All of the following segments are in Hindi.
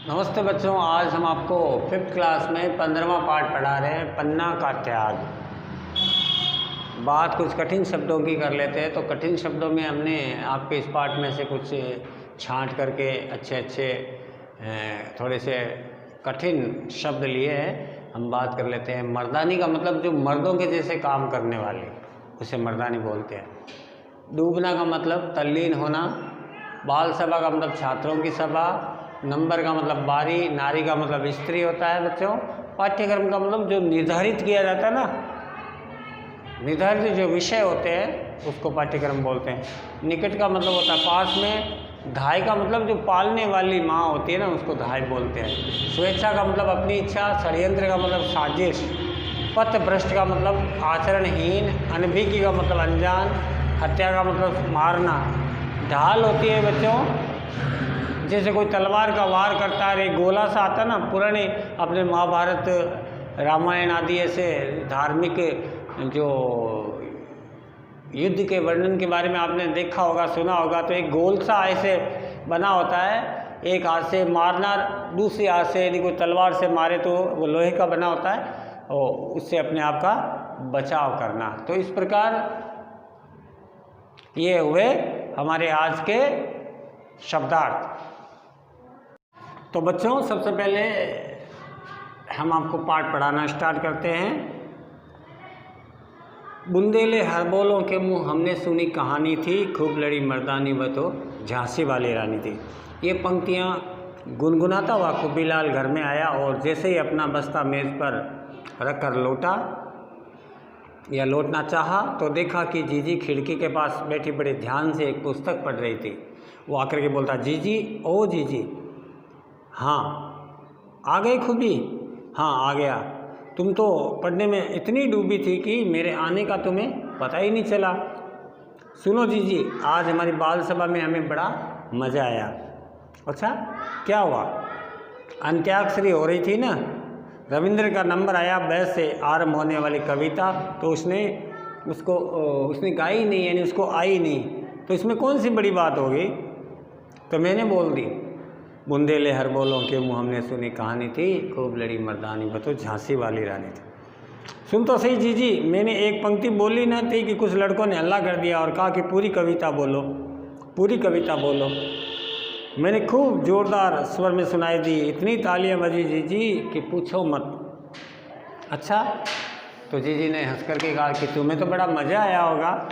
नमस्ते बच्चों, आज हम आपको 5th क्लास में 15वां पार्ट पढ़ा रहे हैं, पन्ना का त्याग। बात कुछ कठिन शब्दों की कर लेते हैं। तो कठिन शब्दों में हमने आपके इस पार्ट में से कुछ छांट करके अच्छे थोड़े से कठिन शब्द लिए हैं। हम बात कर लेते हैं। मर्दानी का मतलब जो मर्दों के जैसे काम करने वाले, उसे मर्दानी बोलते हैं। डूबना का मतलब तल्लीन होना। बाल सभा का मतलब छात्रों की सभा। नंबर का मतलब बारी। नारी का मतलब स्त्री होता है बच्चों। पाठ्यक्रम का मतलब जो निर्धारित किया जाता है ना, निर्धारित जो विषय होते हैं उसको पाठ्यक्रम बोलते हैं। निकट का मतलब होता है पास में। धाय का मतलब जो पालने वाली माँ होती है ना, उसको धाय बोलते हैं। स्वेच्छा का मतलब अपनी इच्छा। षड्यंत्र का मतलब साजिश। पथभ्रष्ट का मतलब आचरणहीन। अनभिज्ञ का मतलब अनजान। हत्या का मतलब मारना। ढाल होती है बच्चों, जैसे कोई तलवार का वार करता है, एक गोला सा आता ना, पुराने अपने महाभारत रामायण आदि ऐसे धार्मिक जो युद्ध के वर्णन के बारे में आपने देखा होगा, सुना होगा। तो एक गोल सा ऐसे बना होता है, एक हाथ से मारना, दूसरे हाथ से यदि कोई तलवार से मारे तो वो लोहे का बना होता है और उससे अपने आप का बचाव करना। तो इस प्रकार ये हुए हमारे आज के शब्दार्थ। तो बच्चों, सबसे पहले हम आपको पाठ पढ़ाना स्टार्ट करते हैं। बुंदेले हरबोलों के मुंह हमने सुनी कहानी थी, खूब लड़ी मर्दानी वह तो झांसी वाली रानी थी। ये पंक्तियाँ गुनगुनाता हुआ खुबीलाल घर में आया और जैसे ही अपना बस्ता मेज़ पर रखकर लौटा या लौटना चाहा तो देखा कि जीजी खिड़की के पास बैठी बड़े ध्यान से एक पुस्तक पढ़ रही थी। वो आकर के बोलता, जीजी, ओ जीजी। हाँ। आ गई खूबी? हाँ, आ गया। तुम तो पढ़ने में इतनी डूबी थी कि मेरे आने का तुम्हें पता ही नहीं चला। सुनो जीजी, आज हमारी बाल सभा में हमें बड़ा मज़ा आया। अच्छा, क्या हुआ? अंत्याक्षरी हो रही थी ना, रविंद्र का नंबर आया, बैस से आरंभ होने वाली कविता, तो उसने गाई नहीं, यानी उसको आई नहीं। तो इसमें कौन सी बड़ी बात होगी? तो मैंने बोल दी, बुंदेले हरबोलों के मुँह हमने सुनी कहानी थी, खूब लड़ी मर्दानी वह तो झांसी वाली रानी थी। सुन तो सही जीजी, मैंने एक पंक्ति बोली ना थी कि कुछ लड़कों ने हल्ला कर दिया और कहा कि पूरी कविता बोलो, पूरी कविता बोलो। मैंने खूब जोरदार स्वर में सुनाई दी, इतनी तालियां बजी जीजी कि पूछो मत। अच्छा, तो जीजी ने हंस करके कहा कि तुम्हें तो बड़ा मज़ा आया होगा।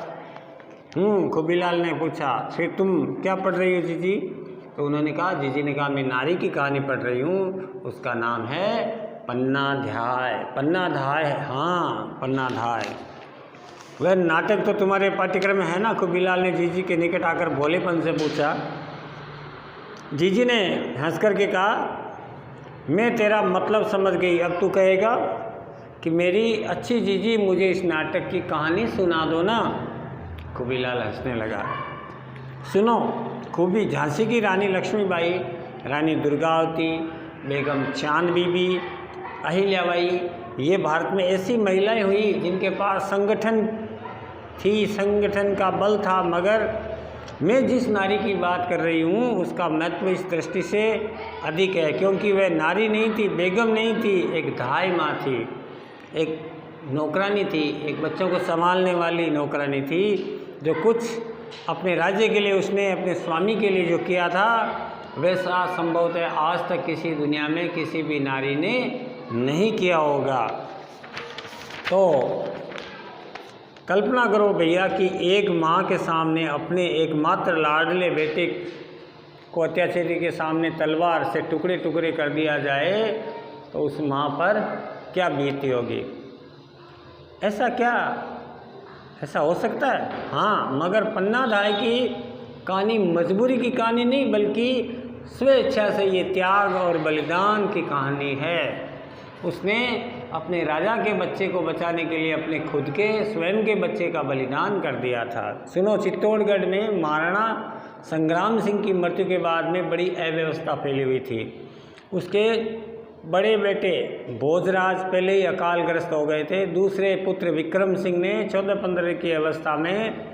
खुबीलाल ने पूछा, फिर तुम क्या पढ़ रही हो जीजी? तो उन्होंने कहा, जीजी ने कहा, मैं नारी की कहानी पढ़ रही हूँ, उसका नाम है पन्नाध्याय। पन्नाध्याय, हाँ, पन्नाध्याय। वह नाटक तो तुम्हारे पाठ्यक्रम में है ना? खुबीलाल ने जीजी के निकट आकर भोलेपन से पूछा। जीजी ने हंस करके कहा, मैं तेरा मतलब समझ गई, अब तू कहेगा कि मेरी अच्छी जीजी मुझे इस नाटक की कहानी सुना दो ना। खुबीलाल हंसने लगा। सुनो, खूबी झांसी की रानी लक्ष्मीबाई, रानी दुर्गावती, बेगम चांद बीबी, अहिल्याबाई, ये भारत में ऐसी महिलाएं हुई जिनके पास संगठन थी, संगठन का बल था। मगर मैं जिस नारी की बात कर रही हूँ उसका महत्व इस दृष्टि से अधिक है क्योंकि वह नारी नहीं थी, बेगम नहीं थी, एक धाय माँ थी, एक नौकरानी थी, एक बच्चों को संभालने वाली नौकरानी थी, जो कुछ अपने राज्य के लिए उसने अपने स्वामी के लिए जो किया था वैसा संभवतः आज तक किसी दुनिया में किसी भी नारी ने नहीं किया होगा। तो कल्पना करो भैया कि एक माँ के सामने अपने एकमात्र लाडले बेटे को अत्याचारी के सामने तलवार से टुकड़े टुकड़े कर दिया जाए तो उस माँ पर क्या बीती होगी? ऐसा हो सकता है? हाँ, मगर पन्नाध्याय की कहानी मजबूरी की कहानी नहीं बल्कि स्वेच्छा से ये त्याग और बलिदान की कहानी है। उसने अपने राजा के बच्चे को बचाने के लिए अपने खुद के स्वयं के बच्चे का बलिदान कर दिया था। सुनो, चित्तौड़गढ़ में महाराणा संग्राम सिंह की मृत्यु के बाद में बड़ी अव्यवस्था फैली हुई थी। उसके बड़े बेटे भोजराज पहले ही अकालग्रस्त हो गए थे। दूसरे पुत्र विक्रम सिंह ने 14-15 की अवस्था में,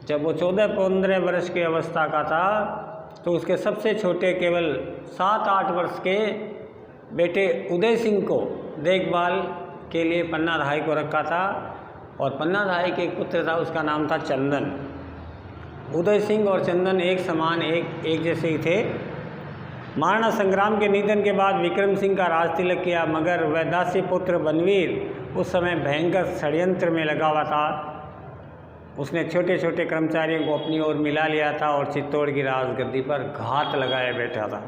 जब वो 14-15 वर्ष की अवस्था का था, तो उसके सबसे छोटे केवल 7-8 वर्ष के बेटे उदय सिंह को देखभाल के लिए पन्ना धाई को रखा था। और पन्ना धाई के एक पुत्र था, उसका नाम था चंदन। उदय सिंह और चंदन एक समान एक जैसे ही थे। महाराणा संग्राम के निधन के बाद विक्रम सिंह का राज तिलक किया, मगर वह दासी पुत्र बनवीर उस समय भयंकर षड्यंत्र में लगा हुआ था। उसने छोटे छोटे कर्मचारियों को अपनी ओर मिला लिया था और चित्तौड़ की राजगद्दी पर घात लगाए बैठा था।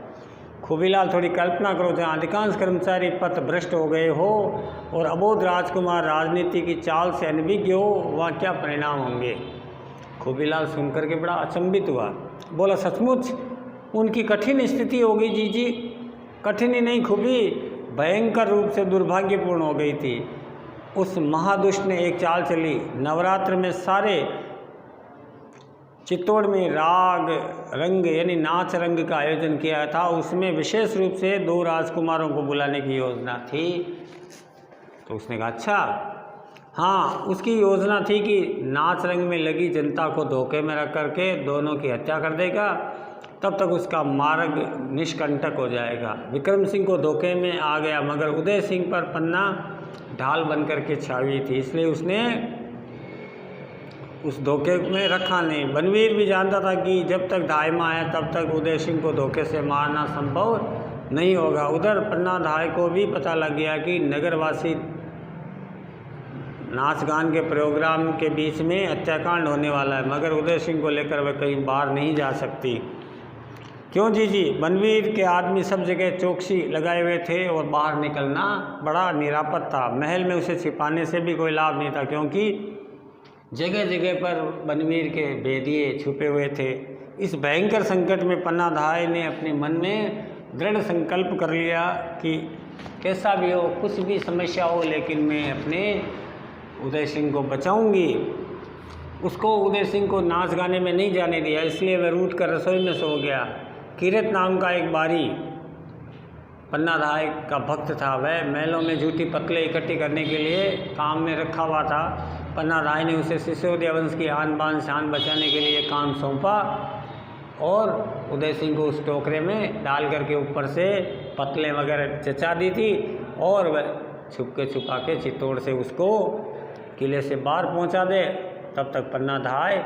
खूबीलाल, थोड़ी कल्पना करो, जहाँ अधिकांश कर्मचारी पथ भ्रष्ट हो गए हो और अबोध राजकुमार राजनीति की चाल से अनभिज्ञ हो, वहाँ क्या परिणाम होंगे। खूबीलाल सुनकर के बड़ा अचंभित हुआ, बोला, सचमुच उनकी कठिन स्थिति हो गई जीजी। कठिन ही नहीं खूबी, भयंकर रूप से दुर्भाग्यपूर्ण हो गई थी। उस महादुष्ट ने एक चाल चली। नवरात्र में सारे चित्तौड़ में राग रंग यानी नाच रंग का आयोजन किया था। उसमें विशेष रूप से 2 राजकुमारों को बुलाने की योजना थी। तो उसने कहा, अच्छा हाँ, उसकी योजना थी कि नाच रंग में लगी जनता को धोखे में रख करके दोनों की हत्या कर देगा, तब तक उसका मार्ग निष्कंटक हो जाएगा। विक्रम सिंह को धोखे में आ गया, मगर उदय सिंह पर पन्ना ढाल बनकर के छाई थी, इसलिए उसने उस धोखे में रखा नहीं। बनवीर भी जानता था कि जब तक दाइमा है तब तक उदय सिंह को धोखे से मारना संभव नहीं होगा। उधर पन्ना धाय को भी पता लग गया कि नगरवासी नाच गान के प्रोग्राम के बीच में हत्याकांड होने वाला है, मगर उदय सिंह को लेकर वह कहीं बाहर नहीं जा सकती। क्यों जीजी? बनवीर के आदमी सब जगह चौकसी लगाए हुए थे और बाहर निकलना बड़ा निरापद था। महल में उसे छिपाने से भी कोई लाभ नहीं था, क्योंकि जगह जगह पर बनवीर के भेदिए छुपे हुए थे। इस भयंकर संकट में पन्ना धाय ने अपने मन में दृढ़ संकल्प कर लिया कि कैसा भी हो, कुछ भी समस्या हो, लेकिन मैं अपने उदय सिंह को बचाऊंगी। उसको उदय सिंह को नाच गाने में नहीं जाने दिया, इसलिए वह रूठ कर रसोई में सो गया। किरत नाम का एक बारी पन्ना धाय का भक्त था। वह महलों में झूठी पतले इकट्ठी करने के लिए काम में रखा हुआ था। पन्ना धाय ने उसे सिसोदिया वंश की आन बान शान बचाने के लिए काम सौंपा और उदय सिंह को उस टोकरे में डाल करके ऊपर से पतले वगैरह चचा दी थी और वह छुपा के चित्तौड़ से उसको किले से बाहर पहुंचा दे, तब तक पन्ना धाय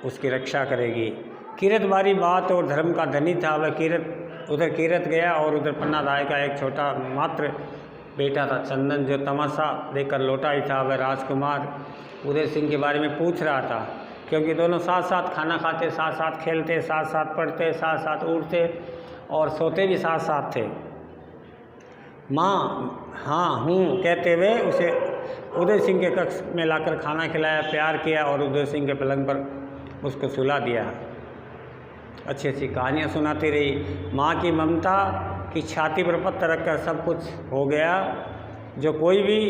उसकी रक्षा करेगी। किरत बारी बात और धर्म का धनी था। वह उधर किरत गया और उधर पन्ना धाय का एक छोटा मात्र बेटा था चंदन, जो तमाशा देखकर लौटा ही था। वह राजकुमार उदय सिंह के बारे में पूछ रहा था, क्योंकि दोनों साथ साथ खाना खाते, साथ साथ खेलते, साथ साथ पढ़ते, साथ साथ उठते और सोते भी साथ साथ थे। माँ हाँ हूँ कहते हुए उसे उदय सिंह के कक्ष में लाकर खाना खिलाया, प्यार किया और उदय सिंह के पलंग पर उसको सुला दिया। अच्छी अच्छी कहानियाँ सुनाती रही। माँ की ममता की छाती पर पत्थर रखकर सब कुछ हो गया जो कोई भी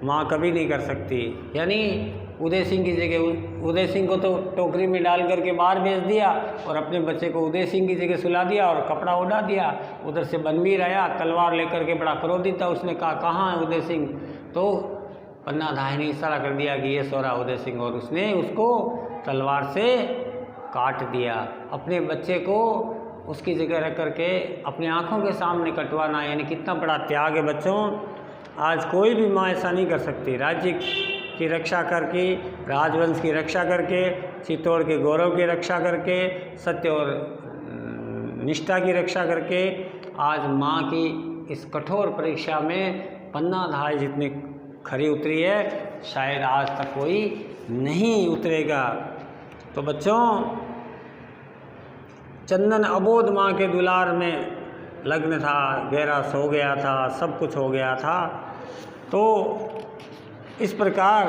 माँ कभी नहीं कर सकती। यानी उदय सिंह की जगह उदय सिंह को तो टोकरी में डाल करके बाहर भेज दिया और अपने बच्चे को उदय सिंह की जगह सुला दिया और कपड़ा उड़ा दिया। उधर से बनवीर आया तलवार लेकर के, बड़ा क्रोधित था। उसने कहा, कहाँ है उदय सिंह? तो पन्ना धाय ने इशारा कर दिया कि ये सो रहा उदय सिंह, और उसने उसको तलवार से काट दिया। अपने बच्चे को उसकी जगह रख करके अपनी आँखों के सामने कटवाना, यानी कितना बड़ा त्याग है बच्चों। आज कोई भी माँ ऐसा नहीं कर सकती। राज्य की रक्षा करके, राजवंश की रक्षा करके, चित्तौड़ के गौरव की रक्षा करके, सत्य और निष्ठा की रक्षा करके आज माँ की इस कठोर परीक्षा में पन्ना धाय जितनी खरी उतरी है, शायद आज तक कोई नहीं उतरेगा। तो बच्चों, चंदन अबोध माँ के दुलार में लग्न था, गहरा सो गया था, सब कुछ हो गया था। तो इस प्रकार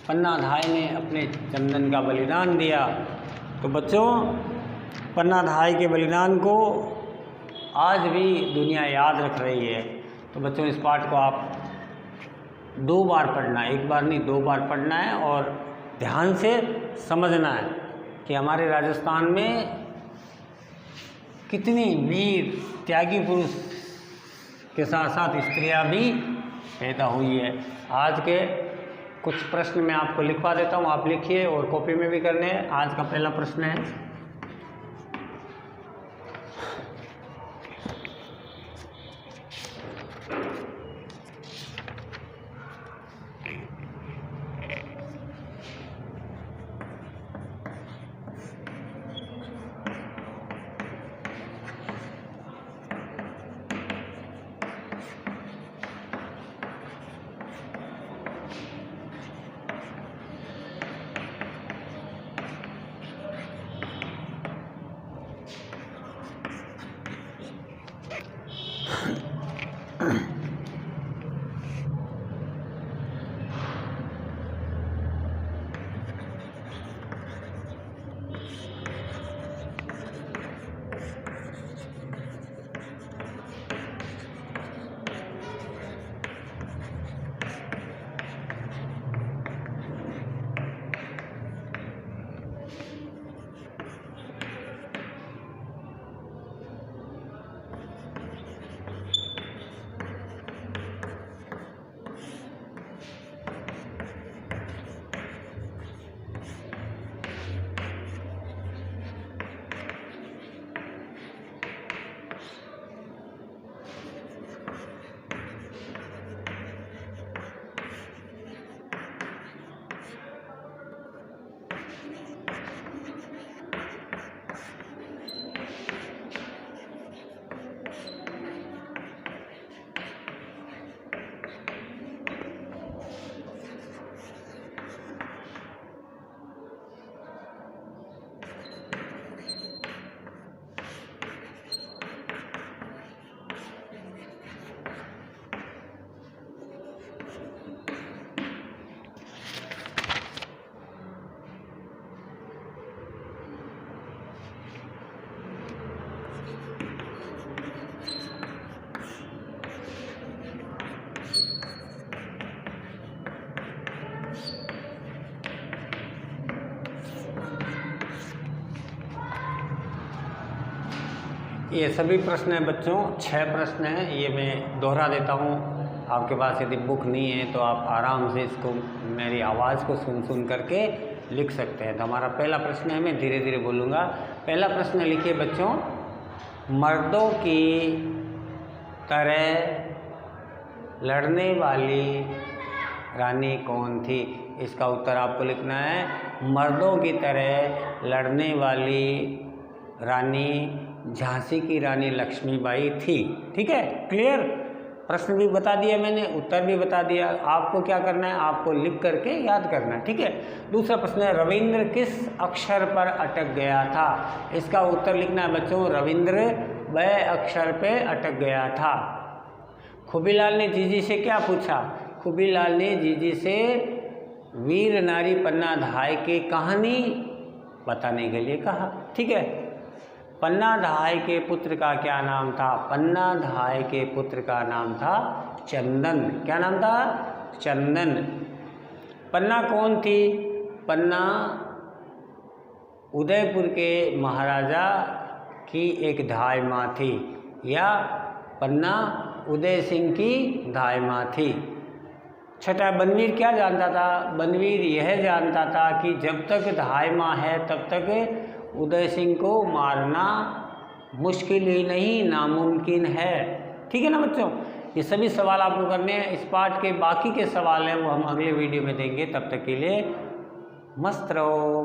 पन्ना धाय ने अपने चंदन का बलिदान दिया। तो बच्चों, पन्ना धाय के बलिदान को आज भी दुनिया याद रख रही है। तो बच्चों, इस पाठ को आप 2 बार पढ़ना है, 1 बार नहीं 2 बार पढ़ना है और ध्यान से समझना है कि हमारे राजस्थान में कितनी वीर त्यागी पुरुष के साथ साथ स्त्रियां भी पैदा हुई है। आज के कुछ प्रश्न मैं आपको लिखवा देता हूँ, आप लिखिए और कॉपी में भी करने हैं। आज का पहला प्रश्न है, ये सभी प्रश्न हैं बच्चों, 6 प्रश्न हैं। ये मैं दोहरा देता हूँ, आपके पास यदि बुक नहीं है तो आप आराम से इसको मेरी आवाज़ को सुन करके लिख सकते हैं। तो हमारा पहला प्रश्न है, मैं धीरे धीरे बोलूँगा। पहला प्रश्न लिखिए बच्चों, मर्दों की तरह लड़ने वाली रानी कौन थी? इसका उत्तर आपको लिखना है, मर्दों की तरह लड़ने वाली रानी झांसी की रानी लक्ष्मीबाई थी। ठीक है, क्लियर? प्रश्न भी बता दिया मैंने, उत्तर भी बता दिया। आपको क्या करना है, आपको लिख करके याद करना है। ठीक है। दूसरा प्रश्न है, रविंद्र किस अक्षर पर अटक गया था? इसका उत्तर लिखना है बच्चों, रविंद्र वह अक्षर पे अटक गया था। खूबीलाल ने जीजी से क्या पूछा? खूबीलाल ने जीजी से वीर नारी पन्ना धाय की कहानी बताने के लिए कहा। ठीक है। पन्ना धाय के पुत्र का क्या नाम था? पन्ना धाय के पुत्र का नाम था चंदन। क्या नाम था? चंदन। पन्ना कौन थी? पन्ना उदयपुर के महाराजा की एक धाय माँ थी, या पन्ना उदय सिंह की धाय माँ थी। छठा, बनवीर क्या जानता था? बनवीर यह जानता था कि जब तक धाय माँ है तब तक उदय सिंह को मारना मुश्किल ही नहीं नामुमकिन है। ठीक है ना बच्चों? ये सभी सवाल आपको करने हैं। इस पाठ के बाकी के सवाल हैं वो हम अगले वीडियो में देंगे। तब तक के लिए मस्त रहो।